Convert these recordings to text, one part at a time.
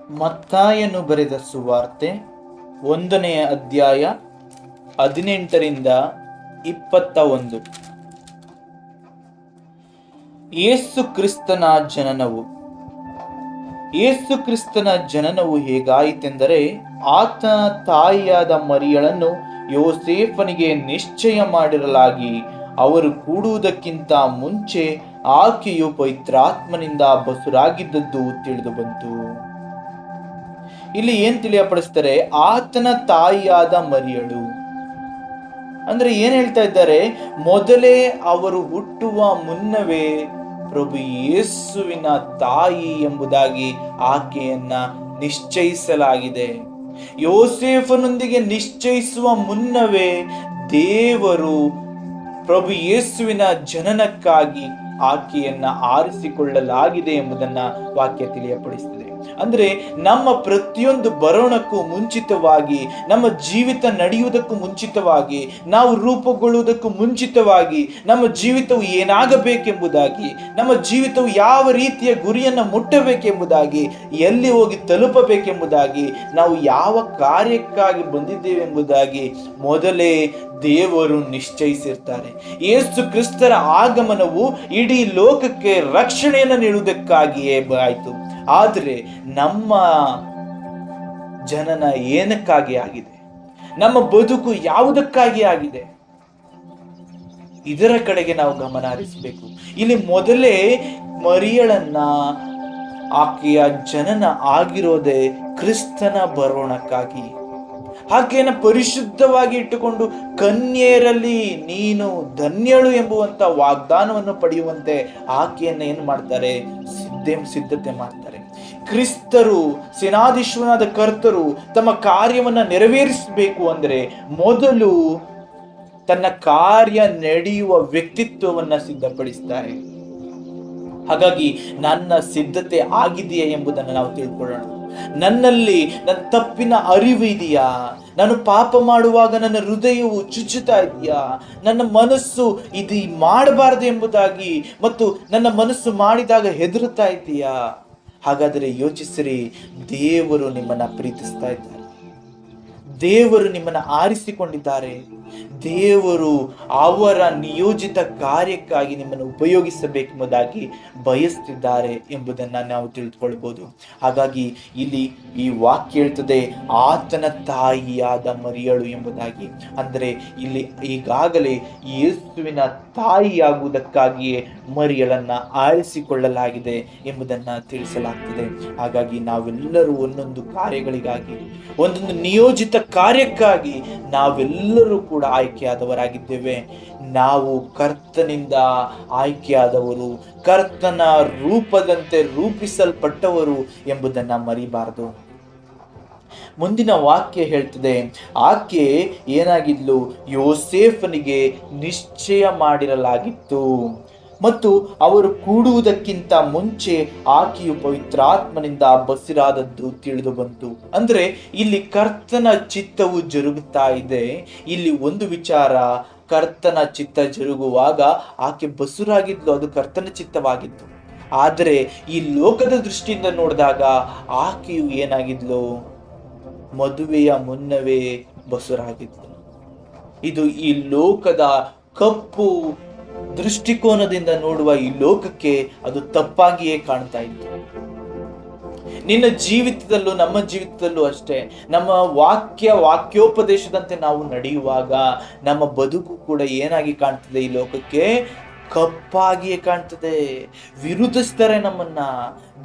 ಮತ್ತಾಯನು ಬರೆದ ಸುವಾರ್ತೆ 1ನೇ ಅಧ್ಯಾಯ 18ರಿಂದ 21. ಯೇಸು ಕ್ರಿಸ್ತನ ಜನನವು. ಯೇಸು ಕ್ರಿಸ್ತನ ಜನನವು ಹೇಗಾಯಿತೆಂದರೆ, ಆತನ ತಾಯಿಯಾದ ಮರಿಯಳನ್ನು ಯೋಸೇಫನಿಗೆ ನಿಶ್ಚಯ ಮಾಡಿರಲಾಗಿ, ಅವರು ಕೂಡುವುದಕ್ಕಿಂತ ಮುಂಚೆ ಆಕೆಯು ಪವಿತ್ರಾತ್ಮನಿಂದ ಬಸುರಾಗಿದ್ದದ್ದು ತಿಳಿದು ಬಂತು. ಇಲ್ಲಿ ಏನ್ ತಿಳಿಯಪಡಿಸ್ತಾರೆ? ಆತನ ತಾಯಿಯಾದ ಮರಿಯಳು ಅಂದ್ರೆ ಏನ್ ಹೇಳ್ತಾ ಇದ್ದಾರೆ? ಮೊದಲೇ ಅವರು ಹುಟ್ಟುವ ಮುನ್ನವೇ ಪ್ರಭು ಯೇಸುವಿನ ತಾಯಿ ಎಂಬುದಾಗಿ ಆಕೆಯನ್ನ ನಿಶ್ಚಯಿಸಲಾಗಿದೆ. ಯೋಸೇಫನೊಂದಿಗೆ ನಿಶ್ಚಯಿಸುವ ಮುನ್ನವೇ ದೇವರು ಪ್ರಭು ಯೇಸುವಿನ ಜನನಕ್ಕಾಗಿ ಆಕೆಯನ್ನ ಆರಿಸಿಕೊಳ್ಳಲಾಗಿದೆ ಎಂಬುದನ್ನ ವಾಕ್ಯ ತಿಳಿಯಪಡಿಸುತ್ತದೆ. ಅಂದ್ರೆ ನಮ್ಮ ಪ್ರತಿಯೊಂದು ಬರೋಣಕ್ಕೂ ಮುಂಚಿತವಾಗಿ, ನಮ್ಮ ಜೀವಿತ ನಡೆಯುವುದಕ್ಕೂ ಮುಂಚಿತವಾಗಿ, ನಾವು ರೂಪುಗೊಳ್ಳುವುದಕ್ಕೂ ಮುಂಚಿತವಾಗಿ, ನಮ್ಮ ಜೀವಿತವು ಏನಾಗಬೇಕೆಂಬುದಾಗಿ, ನಮ್ಮ ಜೀವಿತವು ಯಾವ ರೀತಿಯ ಗುರಿಯನ್ನು ಮುಟ್ಟಬೇಕೆಂಬುದಾಗಿ, ಎಲ್ಲಿ ಹೋಗಿ ತಲುಪಬೇಕೆಂಬುದಾಗಿ, ನಾವು ಯಾವ ಕಾರ್ಯಕ್ಕಾಗಿ ಬಂದಿದ್ದೇವೆ ಎಂಬುದಾಗಿ ಮೊದಲೇ ದೇವರು ನಿಶ್ಚಯಿಸಿರ್ತಾರೆ. ಯೇಸು ಕ್ರಿಸ್ತರ ಆಗಮನವು ಇಡೀ ಲೋಕಕ್ಕೆ ರಕ್ಷಣೆಯನ್ನು ನೀಡುವುದಕ್ಕಾಗಿಯೇ ಆಯಿತು. ಆದರೆ ನಮ್ಮ ಜನನ ಏನಕ್ಕಾಗಿ ಆಗಿದೆ? ನಮ್ಮ ಬದುಕು ಯಾವುದಕ್ಕಾಗಿ ಆಗಿದೆ? ಇದರ ಕಡೆಗೆ ನಾವು ಗಮನ ಹರಿಸಬೇಕು. ಇಲ್ಲಿ ಮೊದಲೇ ಮರಿಯಳನ್ನ, ಆಕೆಯ ಜನನ ಆಗಿರೋದೇ ಕ್ರಿಸ್ತನ ಬರೋಣಕ್ಕಾಗಿ. ಆಕೆಯನ್ನು ಪರಿಶುದ್ಧವಾಗಿ ಇಟ್ಟುಕೊಂಡು ಕನ್ಯೆಯರಲ್ಲಿ ನೀನು ಧನ್ಯಳು ಎಂಬುವಂತ ವಾಗ್ದಾನವನ್ನು ಪಡೆಯುವಂತೆ ಆಕೆಯನ್ನ ಏನ್ ಮಾಡ್ತಾರೆ? ಸಿದ್ಧತೆ ಮಾಡ್ತಾರೆ. ಕ್ರಿಸ್ತರು, ಸೇನಾಧೀಶ್ವರನಾದ ಕರ್ತರು ತಮ್ಮ ಕಾರ್ಯವನ್ನ ನೆರವೇರಿಸಬೇಕು ಅಂದ್ರೆ ಮೊದಲು ತನ್ನ ಕಾರ್ಯ ನಡೆಯುವ ವ್ಯಕ್ತಿತ್ವವನ್ನ ಸಿದ್ಧಪಡಿಸ್ತಾರೆ. ಹಾಗಾಗಿ ನನ್ನ ಸಿದ್ಧತೆ ಆಗಿದೆಯಾ ಎಂಬುದನ್ನು ನಾವು ತಿಳ್ಕೊಳ್ಳೋಣ. ನನ್ನಲ್ಲಿ ನನ್ನ ತಪ್ಪಿನ ಅರಿವು ಇದೆಯಾ? ನಾನು ಪಾಪ ಮಾಡುವಾಗ ನನ್ನ ಹೃದಯವು ಚುಚ್ಚುತ್ತಾ ಇದೆಯಾ? ನನ್ನ ಮನಸ್ಸು ಇದು ಮಾಡಬಾರದು ಎಂಬುದಾಗಿ ಮತ್ತು ನನ್ನ ಮನಸ್ಸು ಮಾಡಿದಾಗ ಹೆದರುತ್ತಾ ಇದೆಯಾ? ಹಾಗಾದರೆ ಯೋಚಿಸಿರಿ, ದೇವರು ನಿಮ್ಮನ್ನ ಪ್ರೀತಿಸ್ತಾ ಇದ್ದಾರೆ. ದೇವರು ನಿಮ್ಮನ್ನು ಆರಿಸಿಕೊಂಡಿದ್ದಾರೆ. ದೇವರು ಅವರ ನಿಯೋಜಿತ ಕಾರ್ಯಕ್ಕಾಗಿ ನಿಮ್ಮನ್ನು ಉಪಯೋಗಿಸಬೇಕೆಂಬುದಾಗಿ ಬಯಸ್ತಿದ್ದಾರೆ ಎಂಬುದನ್ನು ನಾವು ತಿಳಿದುಕೊಳ್ಬಹುದು. ಹಾಗಾಗಿ ಇಲ್ಲಿ ಈ ವಾಕ್ಯ ಹೇಳ್ತದೆ, ಆತನ ತಾಯಿಯಾದ ಮರಿಯಳು ಎಂಬುದಾಗಿ. ಅಂದರೆ ಇಲ್ಲಿ ಈಗಾಗಲೇ ಯೇಸುವಿನ ತಾಯಿಯಾಗುವುದಕ್ಕಾಗಿಯೇ ಮರಿಯಳನ್ನ ಆರಿಸಿಕೊಳ್ಳಲಾಗಿದೆ ಎಂಬುದನ್ನು ತಿಳಿಸಲಾಗ್ತದೆ. ಹಾಗಾಗಿ ನಾವೆಲ್ಲರೂ ಒಂದೊಂದು ಕಾರ್ಯಗಳಿಗಾಗಿ, ಒಂದೊಂದು ನಿಯೋಜಿತ ಕಾರ್ಯಕ್ಕಾಗಿ ನಾವೆಲ್ಲರೂ ಕೂಡ ಆಯ್ಕೆಯಾದವರಾಗಿದ್ದೇವೆ. ನಾವು ಕರ್ತನಿಂದ ಆಯ್ಕೆಯಾದವರು, ಕರ್ತನ ರೂಪದಂತೆ ರೂಪಿಸಲ್ಪಟ್ಟವರು ಎಂಬುದನ್ನು ಮರಿಬಾರದು. ಮುಂದಿನ ವಾಕ್ಯ ಹೇಳ್ತದೆ, ಆಕೆ ಏನಾಗಿದ್ಲು? ಯೋಸೇಫನಿಗೆ ನಿಶ್ಚಯ ಮಾಡಿರಲಾಗಿತ್ತು ಮತ್ತು ಅವರು ಕೂಡುವುದಕ್ಕಿಂತ ಮುಂಚೆ ಆಕೆಯು ಪವಿತ್ರಾತ್ಮನಿಂದ ಬಸಿರಾದದ್ದು ತಿಳಿದು ಬಂತು. ಅಂದ್ರೆ ಇಲ್ಲಿ ಕರ್ತನ ಚಿತ್ತವು ಜರುಗುತ್ತಾ ಇದೆ. ಇಲ್ಲಿ ಒಂದು ವಿಚಾರ, ಕರ್ತನ ಚಿತ್ತ ಜರುಗುವಾಗ ಆಕೆ ಬಸುರಾಗಿದ್ಲು, ಅದು ಕರ್ತನ ಚಿತ್ತವಾಗಿತ್ತು. ಆದರೆ ಈ ಲೋಕದ ದೃಷ್ಟಿಯಿಂದ ನೋಡಿದಾಗ ಆಕೆಯು ಏನಾಗಿದ್ಲು? ಮದುವೆಯ ಮುನ್ನವೇ ಬಸುರಾಗಿದ್ಲು. ಇದು ಈ ಲೋಕದ ಕಪ್ಪು ದೃಷ್ಟಿಕೋನದಿಂದ ನೋಡುವ ಈ ಲೋಕಕ್ಕೆ ಅದು ತಪ್ಪಾಗಿಯೇ ಕಾಣ್ತಾ ಇತ್ತು. ನಿನ್ನ ಜೀವಿತದಲ್ಲೂ ನಮ್ಮ ಜೀವಿತದಲ್ಲೂ ಅಷ್ಟೇ, ನಮ್ಮ ವಾಕ್ಯೋಪದೇಶದಂತೆ ನಾವು ನಡೆಯುವಾಗ ನಮ್ಮ ಬದುಕು ಕೂಡ ಏನಾಗಿ ಕಾಣ್ತದೆ? ಈ ಲೋಕಕ್ಕೆ ಕಪ್ಪಾಗಿಯೇ ಕಾಣ್ತದೆ. ವಿರೋಧಿಸ್ತಾರೆ, ನಮ್ಮನ್ನ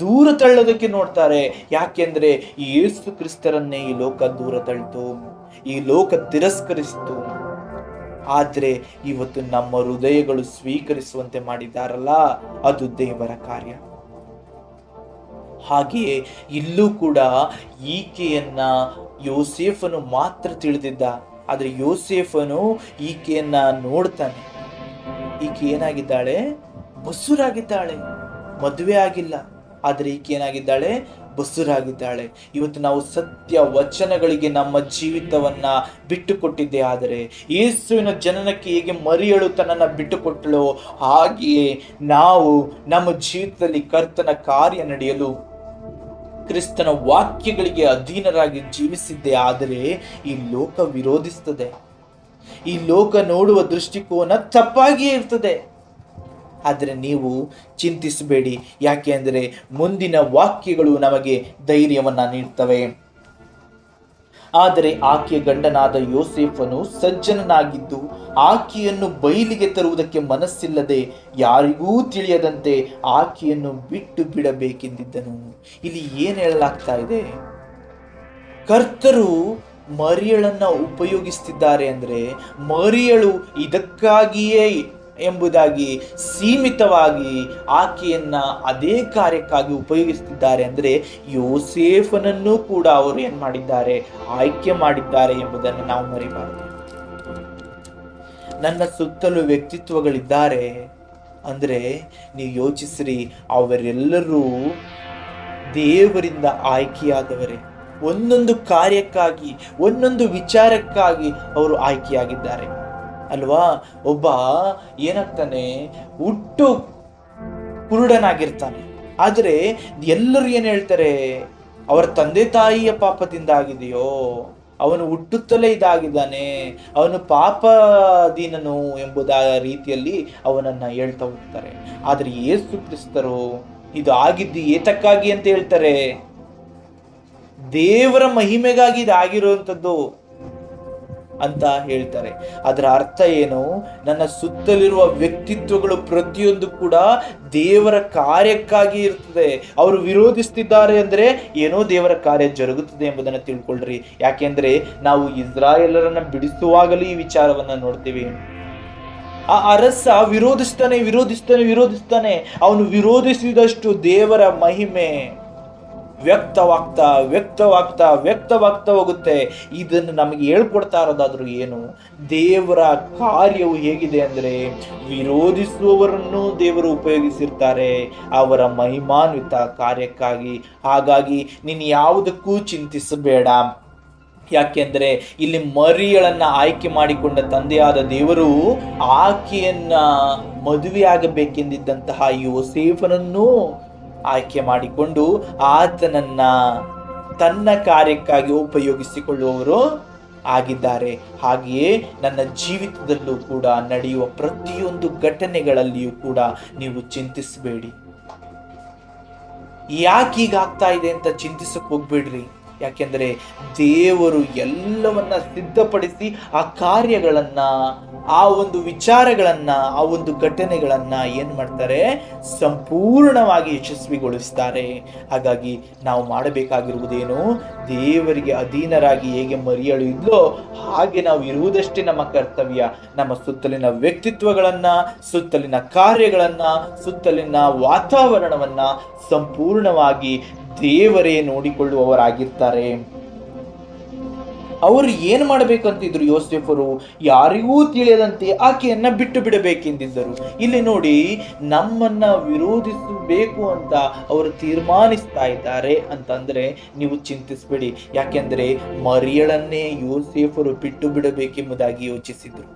ದೂರ ತಳ್ಳೋದಕ್ಕೆ ನೋಡ್ತಾರೆ. ಯಾಕೆಂದ್ರೆ ಯೇಸು ಕ್ರಿಸ್ತರನ್ನೇ ಈ ಲೋಕ ದೂರ ತಳ್ಳಿತು, ಈ ಲೋಕ ತಿರಸ್ಕರಿಸಿತು. ಆದ್ರೆ ಇವತ್ತು ನಮ್ಮ ಹೃದಯಗಳು ಸ್ವೀಕರಿಸುವಂತೆ ಮಾಡಿದ್ದಾರಲ್ಲ, ಅದು ದೇವರ ಕಾರ್ಯ. ಹಾಗೆಯೇ ಇಲ್ಲೂ ಕೂಡ ಈಕೆಯನ್ನ ಯೋಸೇಫನು ಮಾತ್ರ ತಿಳಿದಿದ್ದ. ಆದ್ರೆ ಯೋಸೇಫನು ಈಕೆಯನ್ನ ನೋಡ್ತಾನೆ. ಈಕೆ ಏನಾಗಿದ್ದಾಳೆ? ಬಸುರಾಗಿದ್ದಾಳೆ. ಮದುವೆ ಆಗಿಲ್ಲ, ಆದ್ರೆ ಈಕೆ ಏನಾಗಿದ್ದಾಳೆ? ಬಸುರಾಗಿದ್ದಾಳೆ. ಇವತ್ತು ನಾವು ಸತ್ಯ ವಚನಗಳಿಗೆ ನಮ್ಮ ಜೀವಿತವನ್ನ ಬಿಟ್ಟುಕೊಟ್ಟಿದ್ದೆ. ಆದರೆ ಯೇಸುವಿನ ಜನನಕ್ಕೆ ಹೇಗೆ ಮರಿಯಳು ತನ್ನನ್ನು ಬಿಟ್ಟುಕೊಟ್ಟಳು, ಹಾಗೆಯೇ ನಾವು ನಮ್ಮ ಜೀವಿತದಲ್ಲಿ ಕರ್ತನ ಕಾರ್ಯ ನಡೆಯಲು ಕ್ರಿಸ್ತನ ವಾಕ್ಯಗಳಿಗೆ ಅಧೀನರಾಗಿ ಜೀವಿಸಿದ್ದೇ ಆದರೆ ಈ ಲೋಕ ವಿರೋಧಿಸ್ತದೆ. ಈ ಲೋಕ ನೋಡುವ ದೃಷ್ಟಿಕೋನ ತಪ್ಪಾಗಿಯೇ ಇರ್ತದೆ. ಆದರೆ ನೀವು ಚಿಂತಿಸಬೇಡಿ, ಯಾಕೆ ಅಂದರೆ ಮುಂದಿನ ವಾಕ್ಯಗಳು ನಮಗೆ ಧೈರ್ಯವನ್ನ ನೀಡ್ತವೆ. ಆದರೆ ಆಕೆಯ ಗಂಡನಾದ ಯೋಸೇಫನು ಸಜ್ಜನನಾಗಿದ್ದು ಆಕೆಯನ್ನು ಬಯಲಿಗೆ ತರುವುದಕ್ಕೆ ಮನಸ್ಸಿಲ್ಲದೆ ಯಾರಿಗೂ ತಿಳಿಯದಂತೆ ಆಕೆಯನ್ನು ಬಿಟ್ಟು ಬಿಡಬೇಕೆಂದಿದ್ದನು. ಇಲ್ಲಿ ಏನು ಹೇಳಲಾಗ್ತಾ ಇದೆ? ಕರ್ತರು ಮರಿಯಳನ್ನ ಉಪಯೋಗಿಸ್ತಿದ್ದಾರೆ ಅಂದ್ರೆ ಮರಿಯಳು ಇದಕ್ಕಾಗಿಯೇ ಎಂಬುದಾಗಿ ಸೀಮಿತವಾಗಿ ಆಕೆಯನ್ನ ಅದೇ ಕಾರ್ಯಕ್ಕಾಗಿ ಉಪಯೋಗಿಸುತ್ತಿದ್ದಾರೆ. ಅಂದರೆ ಯೋಸೇಫನನ್ನು ಕೂಡ ಅವರು ಏನ್ ಮಾಡಿದ್ದಾರೆ? ಆಯ್ಕೆ ಮಾಡಿದ್ದಾರೆ ಎಂಬುದನ್ನು ನಾವು ಮರಿಬಾರದು. ನನ್ನ ಸುತ್ತಲೂ ವ್ಯಕ್ತಿತ್ವಗಳಿದ್ದಾರೆ ಅಂದ್ರೆ ನೀವು ಯೋಚಿಸ್ರಿ, ಅವರೆಲ್ಲರೂ ದೇವರಿಂದ ಆಯ್ಕೆಯಾದವರೇ. ಒಂದೊಂದು ಕಾರ್ಯಕ್ಕಾಗಿ, ಒಂದೊಂದು ವಿಚಾರಕ್ಕಾಗಿ ಅವರು ಆಯ್ಕೆಯಾಗಿದ್ದಾರೆ ಅಲ್ವಾ? ಒಬ್ಬ ಏನಾಗ್ತಾನೆ, ಹುಟ್ಟು ಕುರುಡನಾಗಿರ್ತಾನೆ. ಆದರೆ ಎಲ್ಲರೂ ಏನು ಹೇಳ್ತಾರೆ? ಅವರ ತಂದೆ ತಾಯಿಯ ಪಾಪದಿಂದ ಆಗಿದೆಯೋ, ಅವನು ಹುಟ್ಟುತ್ತಲೇ ಇದಾಗಿದ್ದಾನೆ, ಅವನು ಪಾಪದೀನನು ಎಂಬುದಾದ ರೀತಿಯಲ್ಲಿ ಅವನನ್ನ ಹೇಳ್ತಾ ಹೋಗ್ತಾರೆ. ಆದರೆ ಯೇಸು ಕ್ರಿಸ್ತರು ಇದು ಆಗಿದ್ದು ಏತಕ್ಕಾಗಿ ಅಂತ ಹೇಳ್ತಾರೆ? ದೇವರ ಮಹಿಮೆಗಾಗಿ ಇದಾಗಿರುವಂಥದ್ದು ಅಂತ ಹೇಳ್ತಾರೆ. ಅದರ ಅರ್ಥ ಏನು? ನನ್ನ ಸುತ್ತಲಿರುವ ವ್ಯಕ್ತಿತ್ವಗಳು ಪ್ರತಿಯೊಂದು ಕೂಡ ದೇವರ ಕಾರ್ಯಕ್ಕಾಗಿ ಇರ್ತದೆ. ಅವರು ವಿರೋಧಿಸ್ತಿದ್ದಾರೆ ಅಂದ್ರೆ ಏನೋ ದೇವರ ಕಾರ್ಯ ಜರುಗುತ್ತದೆ ಎಂಬುದನ್ನು ತಿಳ್ಕೊಳ್ರಿ. ಯಾಕೆಂದ್ರೆ ನಾವು ಇಸ್ರಾಯೇಲರನ್ನ ಬಿಡಿಸುವಾಗಲೂ ಈ ವಿಚಾರವನ್ನ ನೋಡ್ತೀವಿ. ಆ ಅರಸ ವಿರೋಧಿಸ್ತಾನೆ. ಅವನು ವಿರೋಧಿಸಿದಷ್ಟು ದೇವರ ಮಹಿಮೆ ವ್ಯಕ್ತವಾಗ್ತಾ ಹೋಗುತ್ತೆ. ಇದನ್ನು ನಮಗೆ ಹೇಳ್ಕೊಡ್ತಾ ಇರೋದಾದ್ರೂ ಏನು? ದೇವರ ಕಾರ್ಯವು ಹೇಗಿದೆ ಅಂದರೆ ವಿರೋಧಿಸುವವರನ್ನು ದೇವರು ಉಪಯೋಗಿಸಿರ್ತಾರೆ ಅವರ ಮಹಿಮಾನ್ವಿತ ಕಾರ್ಯಕ್ಕಾಗಿ. ಹಾಗಾಗಿ ನೀನು ಯಾವುದಕ್ಕೂ ಚಿಂತಿಸಬೇಡ. ಯಾಕೆಂದ್ರೆ ಇಲ್ಲಿ ಮರಿಯಳನ್ನ ಆಯ್ಕೆ ಮಾಡಿಕೊಂಡ ತಂದೆಯಾದ ದೇವರು ಆಕೆಯನ್ನ ಮದುವೆಯಾಗಬೇಕೆಂದಿದ್ದಂತಹ ಯೋಸೇಫನನ್ನು ಆಯ್ಕೆ ಮಾಡಿಕೊಂಡು ಆತನನ್ನ ತನ್ನ ಕಾರ್ಯಕ್ಕಾಗಿ ಉಪಯೋಗಿಸಿಕೊಳ್ಳುವವರು ಆಗಿದ್ದಾರೆ. ಹಾಗೆಯೇ ನನ್ನ ಜೀವಿತದಲ್ಲೂ ಕೂಡ ನಡೆಯುವ ಪ್ರತಿಯೊಂದು ಘಟನೆಗಳಲ್ಲಿಯೂ ಕೂಡ ನೀವು ಚಿಂತಿಸಬೇಡಿ. ಯಾಕೀಗಾಗ್ತಾ ಇದೆ ಅಂತ ಚಿಂತಿಸಕ್ಕೆ ಹೋಗ್ಬೇಡ್ರಿ. ಯಾಕೆಂದ್ರೆ ದೇವರು ಎಲ್ಲವನ್ನ ಸಿದ್ಧಪಡಿಸಿ ಆ ಕಾರ್ಯಗಳನ್ನ, ಆ ಒಂದು ವಿಚಾರಗಳನ್ನ, ಆ ಒಂದು ಘಟನೆಗಳನ್ನ ಏನ್ ಮಾಡ್ತಾರೆ? ಸಂಪೂರ್ಣವಾಗಿ ಯಶಸ್ವಿಗೊಳಿಸ್ತಾರೆ. ಹಾಗಾಗಿ ನಾವು ಮಾಡಬೇಕಾಗಿರುವುದೇನು? ದೇವರಿಗೆ ಅಧೀನರಾಗಿ ಹೇಗೆ ಮರಿಯಳು ಇದ್ಲೋ ಹಾಗೆ ನಾವು ಇರುವುದಷ್ಟೇ ನಮ್ಮ ಕರ್ತವ್ಯ. ನಮ್ಮ ಸುತ್ತಲಿನ ವ್ಯಕ್ತಿತ್ವಗಳನ್ನ, ಸುತ್ತಲಿನ ಕಾರ್ಯಗಳನ್ನ, ಸುತ್ತಲಿನ ವಾತಾವರಣವನ್ನ ಸಂಪೂರ್ಣವಾಗಿ ದೇವರೇ ನೋಡಿಕೊಳ್ಳುವವರಾಗಿರ್ತಾರೆ. ಅವರು ಏನು ಮಾಡಬೇಕಂತಿದ್ರು? ಯೋಸೇಫರು ಯಾರಿಗೂ ತಿಳಿಯದಂತೆ ಆಕೆಯನ್ನ ಬಿಟ್ಟು ಬಿಡಬೇಕೆಂದಿದ್ದರು. ಇಲ್ಲಿ ನೋಡಿ, ನಮ್ಮನ್ನ ವಿರೋಧಿಸಬೇಕು ಅಂತ ಅವರು ತೀರ್ಮಾನಿಸ್ತಾ ಇದ್ದಾರೆ ಅಂತಂದ್ರೆ ನೀವು ಚಿಂತಿಸಬೇಡಿ. ಯಾಕೆಂದ್ರೆ ಮರಿಯಳನ್ನೇ ಯೋಸೇಫರು ಬಿಟ್ಟು ಬಿಡಬೇಕೆಂಬುದಾಗಿ ಯೋಚಿಸಿದ್ರು.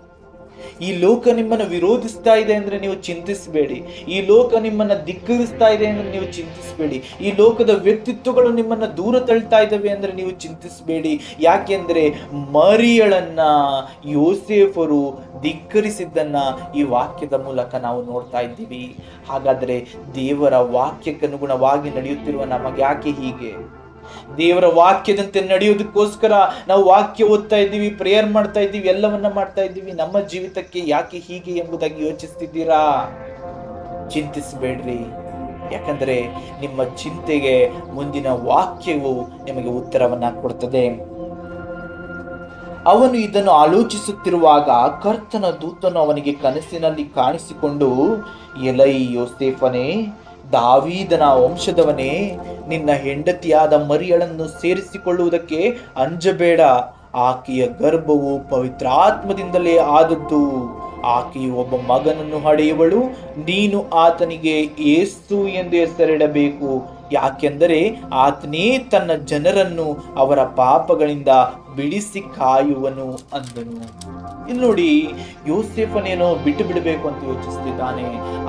ಈ ಲೋಕ ನಿಮ್ಮನ್ನ ವಿರೋಧಿಸ್ತಾ ಇದೆ ಅಂದ್ರೆ ನೀವು ಚಿಂತಿಸಬೇಡಿ. ಈ ಲೋಕ ನಿಮ್ಮನ್ನ ಧಿಕ್ಕರಿಸ್ತಾ ಇದೆ ಅಂದ್ರೆ ನೀವು ಚಿಂತಿಸಬೇಡಿ. ಈ ಲೋಕದ ವ್ಯಕ್ತಿತ್ವಗಳು ನಿಮ್ಮನ್ನ ದೂರ ತಳ್ತಾ ಇದ್ದಾವೆ ಅಂದ್ರೆ ನೀವು ಚಿಂತಿಸಬೇಡಿ. ಯಾಕೆಂದ್ರೆ ಮರಿಯಳನ್ನ ಯೋಸೇಫರು ಧಿಕ್ಕರಿಸಿದ್ದನ್ನ ಈ ವಾಕ್ಯದ ಮೂಲಕ ನಾವು ನೋಡ್ತಾ ಇದ್ದೀವಿ. ಹಾಗಾದ್ರೆ ದೇವರ ವಾಕ್ಯಕ್ಕನುಗುಣವಾಗಿ ನಡೆಯುತ್ತಿರುವ ನಮಗೆ ಯಾಕೆ ಹೀಗೆ? ದೇವರ ವಾಕ್ಯದಂತೆ ನಡೆಯೋದಕ್ಕೋಸ್ಕರ ನಾವು ವಾಕ್ಯ ಓದ್ತಾ ಇದ್ದೀವಿ, ಪ್ರೇಯರ್ ಮಾಡ್ತಾ ಇದ್ದೀವಿ, ಎಲ್ಲವನ್ನ ಮಾಡ್ತಾ ಇದ್ದೀವಿ. ನಮ್ಮ ಜೀವಿತಕ್ಕೆ ಯಾಕೆ ಹೀಗೆ ಎಂಬುದಾಗಿ ಯೋಚಿಸ್ತಿದ್ದೀರಾ? ಚಿಂತಿಸಬೇಡ್ರಿ. ಯಾಕಂದ್ರೆ ನಿಮ್ಮ ಚಿಂತೆಗೆ ಮುಂದಿನ ವಾಕ್ಯವು ನಿಮಗೆ ಉತ್ತರವನ್ನ ಕೊಡ್ತದೆ. ಅವನು ಇದನ್ನು ಆಲೋಚಿಸುತ್ತಿರುವಾಗ ಕರ್ತನ ದೂತನು ಅವನಿಗೆ ಕನಸಿನಲ್ಲಿ ಕಾಣಿಸಿಕೊಂಡು, ಎಲೈ ಯೋಸೇಫನೇ, ದಾವೀದನ ವಂಶದವನೇ, ನಿನ್ನ ಹೆಂಡತಿಯಾದ ಮರಿಯಳನ್ನು ಸೇರಿಸಿಕೊಳ್ಳುವುದಕ್ಕೆ ಅಂಜಬೇಡ. ಆಕೆಯ ಗರ್ಭವು ಪವಿತ್ರಾತ್ಮದಿಂದಲೇ ಆದದ್ದು. ಆಕೆಯು ಒಬ್ಬ ಮಗನನ್ನು ಹಡೆಯುವಳು. ನೀನು ಆತನಿಗೆ ಯೇಸು ಎಂದು ಹೆಸರಿಡಬೇಕು. ಯಾಕೆಂದರೆ ಆತನೇ ತನ್ನ ಜನರನ್ನು ಅವರ ಪಾಪಗಳಿಂದ ಬಿಡಿಸಿ ಕಾಯುವನು ಅಂದನು. ಇಲ್ಲಿ ನೋಡಿ, ಯೋಸೇಫನೇನೋ ಬಿಟ್ಟು ಬಿಡಬೇಕು ಅಂತ ಯೋಚಿಸ್ತಿದ್ದಾನೆ,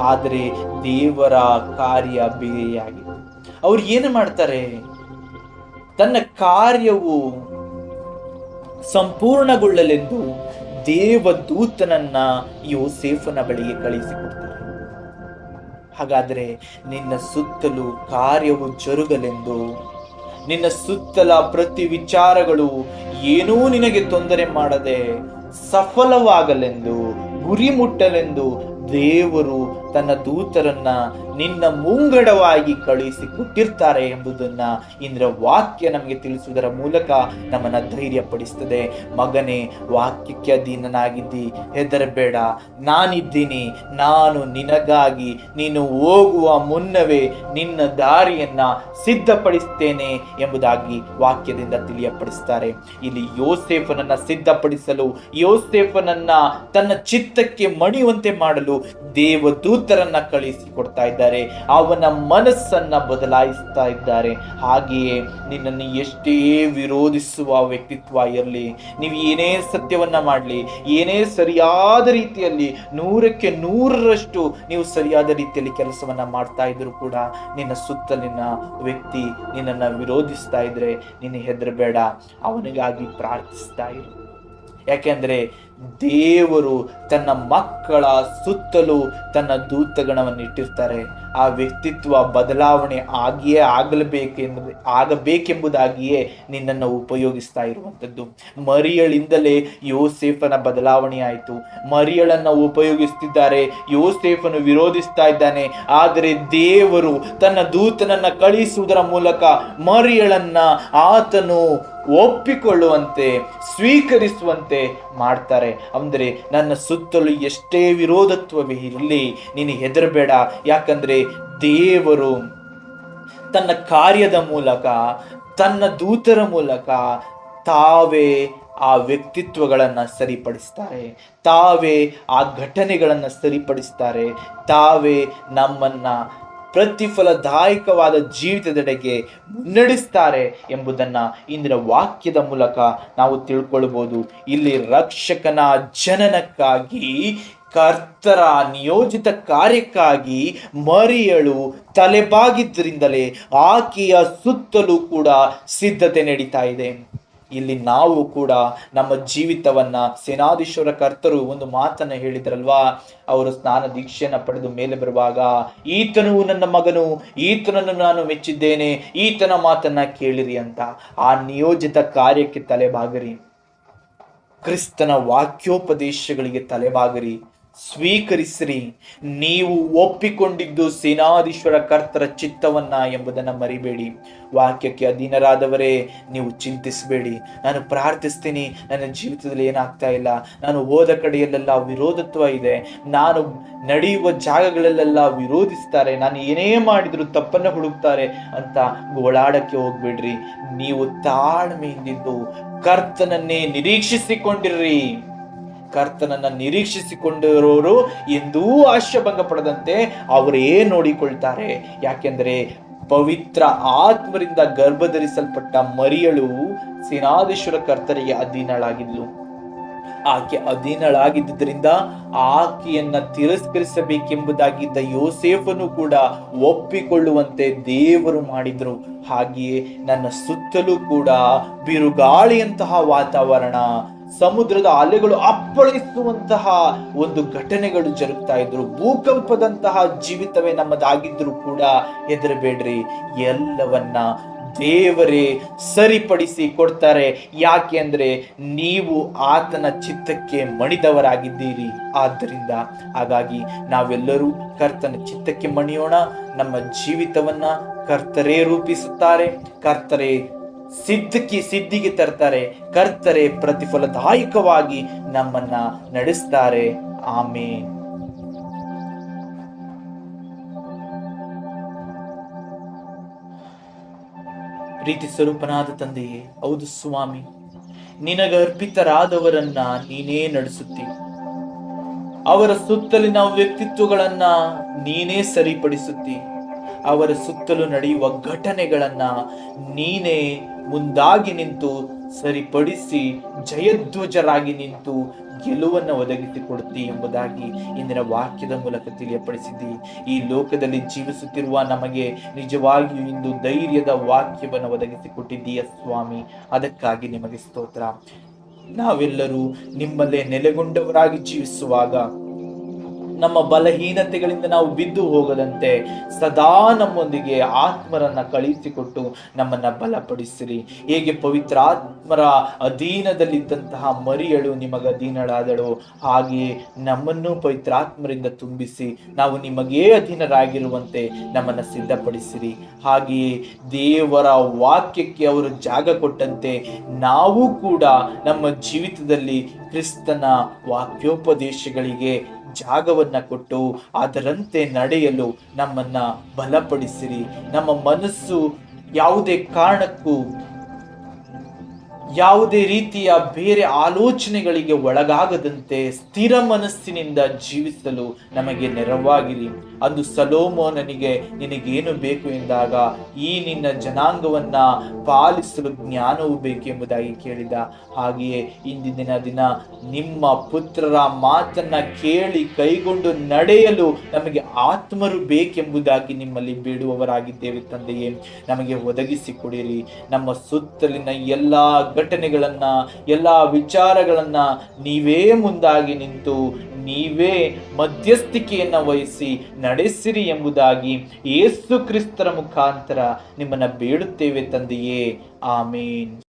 ಆದರೆ ದೇವರ ಕಾರ್ಯ ಬೇರೆಯಾಗಿದೆ. ಅವ್ರು ಏನು ಮಾಡ್ತಾರೆ? ತನ್ನ ಕಾರ್ಯವು ಸಂಪೂರ್ಣಗೊಳ್ಳಲೆಂದು ದೇವದೂತನನ್ನ ಯೋಸೇಫನ ಬಳಿಗೆ ಕಳುಹಿಸಿಕೊಡ್ತಾರೆ. ಹಾಗಾದರೆ ನಿನ್ನ ಸುತ್ತಲೂ ಕಾರ್ಯವು ಜರುಗಲೆಂದು, ನಿನ್ನ ಸುತ್ತಲ ಪ್ರತಿ ವಿಚಾರಗಳು ಏನೂ ನಿನಗೆ ತೊಂದರೆ ಮಾಡದೆ ಸಫಲವಾಗಲೆಂದು, ಗುರಿ ಮುಟ್ಟಲೆಂದು ದೇವರು ತನ್ನ ದೂತರನ್ನ ನಿನ್ನ ಮುಂಗಡವಾಗಿ ಕಳುಹಿಸಿ ಕೊಟ್ಟಿರ್ತಾರೆ ಎಂಬುದನ್ನ ಇಂದ್ರ ವಾಕ್ಯ ನಮಗೆ ತಿಳಿಸುವುದರ ಮೂಲಕ ನಮ್ಮನ್ನ ಧೈರ್ಯಪಡಿಸ್ತದೆ. ಮಗನೇ, ವಾಕ್ಯಕ್ಕೆ ಅಧೀನನಾಗಿದ್ದಿ, ಹೆದರಬೇಡ, ನಾನಿದ್ದೀನಿ, ನಾನು ನಿನಗಾಗಿ ನೀನು ಹೋಗುವ ಮುನ್ನವೇ ನಿನ್ನ ದಾರಿಯನ್ನ ಸಿದ್ಧಪಡಿಸ್ತೇನೆ ಎಂಬುದಾಗಿ ವಾಕ್ಯದಿಂದ ತಿಳಿಯಪಡಿಸ್ತಾರೆ. ಇಲ್ಲಿ ಯೋಸೇಫನನ್ನ ಸಿದ್ಧಪಡಿಸಲು, ಯೋಸೇಫನನ್ನ ತನ್ನ ಚಿತ್ತಕ್ಕೆ ಮಣಿಯುವಂತೆ ಮಾಡಲು ದೇವದೂತರನ್ನ ಕಳುಹಿಸಿ ಕೊಡ್ತಾ ಇದ್ದಾರೆ. ಅವನ ಮನಸ್ಸನ್ನ ಬದಲಾಯಿಸ್ತಾ ಇದ್ದಾರೆ. ಹಾಗೆಯೇ ನಿನ್ನನ್ನು ಎಷ್ಟೇ ವಿರೋಧಿಸುವ ವ್ಯಕ್ತಿತ್ವ ಇರಲಿ, ನೀವು ಏನೇ ಸತ್ಯವನ್ನ ಮಾಡಲಿ, ಏನೇ ಸರಿಯಾದ ರೀತಿಯಲ್ಲಿ 100ಕ್ಕೆ 100ರಷ್ಟು ನೀವು ಸರಿಯಾದ ರೀತಿಯಲ್ಲಿ ಕೆಲಸವನ್ನ ಮಾಡ್ತಾ ಇದ್ರು ಕೂಡ ನಿನ್ನ ಸುತ್ತಲಿನ ವ್ಯಕ್ತಿ ನಿನ್ನನ್ನು ವಿರೋಧಿಸ್ತಾ ಇದ್ರೆ ನೀನು ಹೆದರಬೇಡ, ಅವನಿಗಾಗಿ ಪ್ರಾರ್ಥಿಸ್ತಾ ಇರು. ಯಾಕೆಂದ್ರೆ ದೇವರು ತನ್ನ ಮಕ್ಕಳ ಸುತ್ತಲೂ ತನ್ನ ದೂತಗಣವನ್ನು ಇಟ್ಟಿರ್ತಾರೆ. ಆ ವ್ಯಕ್ತಿತ್ವ ಬದಲಾವಣೆ ಆಗಬೇಕೆಂಬುದಾಗಿಯೇ ನಿನ್ನನ್ನು ಉಪಯೋಗಿಸ್ತಾ ಇರುವಂಥದ್ದು. ಮರಿಯಳಿಂದಲೇ ಯೋಸೇಫನ ಬದಲಾವಣೆ ಆಯಿತು. ಮರಿಯಳನ್ನ ಉಪಯೋಗಿಸ್ತಿದ್ದಾರೆ, ಯೋಸೇಫನು ವಿರೋಧಿಸ್ತಾ ಇದ್ದಾನೆ. ಆದರೆ ದೇವರು ತನ್ನ ದೂತನನ್ನ ಕಳುಹಿಸುವುದರ ಮೂಲಕ ಮರಿಯಳನ್ನ ಆತನು ಒಪ್ಪಿಕೊಳ್ಳುವಂತೆ, ಸ್ವೀಕರಿಸುವಂತೆ ಮಾಡ್ತಾರೆ. ಅಂದರೆ ನನ್ನ ಸುತ್ತಲೂ ಎಷ್ಟೇ ವಿರೋಧತ್ವವೇ ಇರಲಿ, ನೀನು ಹೆದರಬೇಡ. ಯಾಕಂದ್ರೆ ದೇವರು ತನ್ನ ಕಾರ್ಯದ ಮೂಲಕ, ತನ್ನ ದೂತರ ಮೂಲಕ ತಾವೇ ಆ ವ್ಯಕ್ತಿತ್ವಗಳನ್ನು ಸರಿಪಡಿಸ್ತಾರೆ, ತಾವೇ ಆ ಘಟನೆಗಳನ್ನು ಸರಿಪಡಿಸ್ತಾರೆ, ತಾವೇ ನಮ್ಮನ್ನ ಪ್ರತಿಫಲದಾಯಕವಾದ ಜೀವಿತದೆಡೆಗೆ ಮುನ್ನಡೆಸ್ತಾರೆ ಎಂಬುದನ್ನು ಇಂದಿನ ವಾಕ್ಯದ ಮೂಲಕ ನಾವು ತಿಳ್ಕೊಳ್ಬಹುದು. ಇಲ್ಲಿ ರಕ್ಷಕನ ಜನನಕ್ಕಾಗಿ, ಕರ್ತರ ನಿಯೋಜಿತ ಕಾರ್ಯಕ್ಕಾಗಿ ಮರಿಯಳು ತಲೆಬಾಗಿದ್ದರಿಂದಲೇ ಆಕೆಯ ಸುತ್ತಲೂ ಕೂಡ ಸಿದ್ಧತೆ ನಡೀತಾ ಇದೆ. ಇಲ್ಲಿ ನಾವು ಕೂಡ ನಮ್ಮ ಜೀವಿತವನ್ನ, ಸೇನಾಧೀಶ್ವರ ಕರ್ತರು ಒಂದು ಮಾತನ್ನ ಹೇಳಿದ್ರಲ್ವಾ, ಅವರು ಸ್ನಾನ ದೀಕ್ಷೆಯನ್ನ ಪಡೆದು ಮೇಲೆ ಬರುವಾಗ, ಈತನು ನನ್ನ ಮಗನು, ಈತನನ್ನು ನಾನು ಮೆಚ್ಚಿದ್ದೇನೆ, ಈತನ ಮಾತನ್ನ ಕೇಳಿರಿ ಅಂತ. ಆ ನಿಯೋಜಿತ ಕಾರ್ಯಕ್ಕೆ ತಲೆಬಾಗರಿ, ಕ್ರಿಸ್ತನ ವಾಕ್ಯೋಪದೇಶಗಳಿಗೆ ತಲೆಬಾಗರಿ, ಸ್ವೀಕರಿಸಿರಿ. ನೀವು ಒಪ್ಪಿಕೊಂಡಿದ್ದು ಸೇನಾಧೀಶ್ವರ ಕರ್ತರ ಚಿತ್ತವನ್ನ ಎಂಬುದನ್ನು ಮರಿಬೇಡಿ. ವಾಕ್ಯಕ್ಕೆ ಅಧೀನರಾದವರೇ, ನೀವು ಚಿಂತಿಸಬೇಡಿ. ನಾನು ಪ್ರಾರ್ಥಿಸ್ತೀನಿ, ನನ್ನ ಜೀವಿತದಲ್ಲಿ ಏನಾಗ್ತಾ ಇಲ್ಲ, ನಾನು ಹೋದ ಕಡೆಯಲ್ಲೆಲ್ಲ ವಿರೋಧತ್ವ ಇದೆ, ನಾನು ನಡೆಯುವ ಜಾಗಗಳಲ್ಲೆಲ್ಲ ವಿರೋಧಿಸ್ತಾರೆ, ನಾನು ಏನೇ ಮಾಡಿದ್ರು ತಪ್ಪನ್ನು ಹುಡುಕ್ತಾರೆ ಅಂತ ಗೋಳಾಡಕ್ಕೆ ಹೋಗ್ಬೇಡ್ರಿ. ನೀವು ತಾಳ್ಮೆಯಿಂದಿದ್ದು ಕರ್ತನನ್ನೇ ನಿರೀಕ್ಷಿಸಿಕೊಂಡಿರ್ರಿ. ಕರ್ತನನ್ನ ನಿರೀಕ್ಷಿಸಿಕೊಂಡಿರೋರು ಎಂದೂ ಆಶಾಭಂಗ ಪಡದಂತೆ ಅವರೇ ನೋಡಿಕೊಳ್ತಾರೆ. ಯಾಕೆಂದ್ರೆ ಪವಿತ್ರ ಆತ್ಮರಿಂದ ಗರ್ಭಧರಿಸಲ್ಪಟ್ಟ ಮರಿಯಳು ಸೇನಾಧೀಶ್ವರ ಕರ್ತರಿಗೆ ಅಧೀನಳಾಗಿದ್ಲು. ಆಕೆ ಅಧೀನಳಾಗಿದ್ದರಿಂದ ಆಕೆಯನ್ನ ತಿರಸ್ಕರಿಸಬೇಕೆಂಬುದಾಗಿದ್ದ ಯೋಸೇಫನು ಕೂಡ ಒಪ್ಪಿಕೊಳ್ಳುವಂತೆ ದೇವರು ಮಾಡಿದ್ರು. ಹಾಗೆಯೇ ನನ್ನ ಸುತ್ತಲೂ ಕೂಡ ಬಿರುಗಾಳಿಯಂತಹ ವಾತಾವರಣ, ಸಮುದ್ರದ ಅಲೆಗಳು ಅಪ್ಪಳಿಸುವಂತಹ ಒಂದು ಘಟನೆಗಳು ಜರುಗ್ತಾ ಇದ್ರು. ಭೂಕಂಪದಂತಹ ಜೀವಿತವೇ ನಮ್ಮದಾಗಿದ್ರು ಕೂಡ ಹೆದರಬೇಡ್ರಿ, ಎಲ್ಲವನ್ನ ದೇವರೇ ಸರಿಪಡಿಸಿ ಕೊಡ್ತಾರೆ. ಯಾಕೆ ಅಂದ್ರೆ ನೀವು ಆತನ ಚಿತ್ತಕ್ಕೆ ಮಣಿದವರಾಗಿದ್ದೀರಿ. ಆದ್ದರಿಂದ ಹಾಗಾಗಿ ನಾವೆಲ್ಲರೂ ಕರ್ತನ ಚಿತ್ತಕ್ಕೆ ಮಣಿಯೋಣ. ನಮ್ಮ ಜೀವಿತವನ್ನ ಕರ್ತರೇ ರೂಪಿಸುತ್ತಾರೆ, ಕರ್ತರೇ ಸಿದ್ಧಿಗೆ ತರ್ತಾರೆ, ಕರ್ತರೇ ಪ್ರತಿಫಲದಾಯಕವಾಗಿ ನಮ್ಮನ್ನ ನಡೆಸ್ತಾರೆ. ಆಮೇನ್. ಪ್ರೀತಿ ಸ್ವರೂಪನಾದ ತಂದೆಯೇ, ಹೌದು ಸ್ವಾಮಿ, ನಿನಗರ್ಪಿತರಾದವರನ್ನ ನೀನೇ ನಡೆಸುತ್ತಿ, ಅವರ ಸುತ್ತಲಿನ ವ್ಯಕ್ತಿತ್ವಗಳನ್ನ ನೀನೇ ಸರಿಪಡಿಸುತ್ತಿ, ಅವರ ಸುತ್ತಲೂ ನಡೆಯುವ ಘಟನೆಗಳನ್ನ ನೀನೇ ಮುಂದಾಗಿ ನಿಂತು ಸರಿಪಡಿಸಿ ಜಯಧ್ವಜರಾಗಿ ನಿಂತು ಗೆಲುವನ್ನು ಒದಗಿಸಿಕೊಡುತ್ತಿ ಎಂಬುದಾಗಿ ಇಂದಿನ ವಾಕ್ಯದ ಮೂಲಕ ತಿಳಿಯಪಡಿಸಿದ್ದಿ. ಈ ಲೋಕದಲ್ಲಿ ಜೀವಿಸುತ್ತಿರುವ ನಮಗೆ ನಿಜವಾಗಿಯೂ ಇಂದು ಧೈರ್ಯದ ವಾಕ್ಯವನ್ನು ಒದಗಿಸಿಕೊಟ್ಟಿದ್ದೀಯ ಸ್ವಾಮಿ. ಅದಕ್ಕಾಗಿ ನಿಮಗೆ ಸ್ತೋತ್ರ. ನಾವೆಲ್ಲರೂ ನಿಮ್ಮಲ್ಲೇ ನೆಲೆಗೊಂಡವರಾಗಿ ಜೀವಿಸುವಾಗ ನಮ್ಮ ಬಲಹೀನತೆಗಳಿಂದ ನಾವು ಬಿದ್ದು ಹೋಗದಂತೆ ಸದಾ ನಮ್ಮೊಂದಿಗೆ ಆತ್ಮರನ್ನ ಕಳುಹಿಸಿಕೊಟ್ಟು ನಮ್ಮನ್ನ ಬಲಪಡಿಸಿರಿ. ಹೇಗೆ ಪವಿತ್ರ ಆತ್ಮರ ಅಧೀನದಲ್ಲಿದ್ದಂತಹ ಮರಿಯಳು ನಿಮಗೆ ಅಧೀನಳಾದಳು, ಹಾಗೆಯೇ ನಮ್ಮನ್ನು ಪವಿತ್ರಾತ್ಮರಿಂದ ತುಂಬಿಸಿ ನಾವು ನಿಮಗೇ ಅಧೀನರಾಗಿರುವಂತೆ ನಮ್ಮನ್ನು ಸಿದ್ಧಪಡಿಸಿರಿ. ಹಾಗೆಯೇ ದೇವರ ವಾಕ್ಯಕ್ಕೆ ಅವರು ಜಾಗ ಕೊಟ್ಟಂತೆ ನಾವು ಕೂಡ ನಮ್ಮ ಜೀವಿತದಲ್ಲಿ ಕ್ರಿಸ್ತನ ವಾಕ್ಯೋಪದೇಶಗಳಿಗೆ ಜಾಗವನ್ನ ಕೊಟ್ಟು ಅದರಂತೆ ನಡೆಯಲು ನಮ್ಮನ್ನ ಬಲಪಡಿಸಿರಿ. ನಮ್ಮ ಮನಸ್ಸು ಯಾವುದೇ ಕಾರಣಕ್ಕೂ ಯಾವುದೇ ರೀತಿಯ ಬೇರೆ ಆಲೋಚನೆಗಳಿಗೆ ಒಳಗಾಗದಂತೆ ಸ್ಥಿರ ಮನಸ್ಸಿನಿಂದ ಜೀವಿಸಲು ನಮಗೆ ನೆರವಾಗಿರಿ. ಅಂದು ಸೊಲೊಮೋನನಿಗೆ ನಿನಗೇನು ಬೇಕು ಎಂದಾಗ ಈ ನಿನ್ನ ಜನಾಂಗವನ್ನ ಪಾಲಿಸಲು ಜ್ಞಾನವು ಬೇಕೆಂಬುದಾಗಿ ಕೇಳಿದ. ಹಾಗೆಯೇ ಇಂದಿನ ದಿನ ನಿಮ್ಮ ಪುತ್ರರ ಮಾತನ್ನ ಕೇಳಿ ಕೈಗೊಂಡು ನಡೆಯಲು ನಮಗೆ ಆತ್ಮರು ಬೇಕೆಂಬುದಾಗಿ ನಿಮ್ಮಲ್ಲಿ ಬೇಡುವವರಾಗಿದ್ದೇವೆ ತಂದೆಯೇ. ನಮಗೆ ಒದಗಿಸಿಕೊಡಿರಿ. ನಮ್ಮ ಸುತ್ತಲಿನ ಎಲ್ಲಾ ಘಟನೆಗಳನ್ನ ಎಲ್ಲಾ ವಿಚಾರಗಳನ್ನ ನೀವೇ ಮುಂದಾಗಿ ನಿಂತು ನೀವೇ ಮಧ್ಯಸ್ಥಿಕೆಯನ್ನ ವಹಿಸಿ ನಡೆಸಿರಿ ಎಂಬುದಾಗಿ ಯೇಸು ಕ್ರಿಸ್ತರ ಮುಖಾಂತರ ನಿಮ್ಮನ್ನ ಬೇಡುತ್ತೇವೆ ತಂದೆಯೇ. ಆಮೇನ್.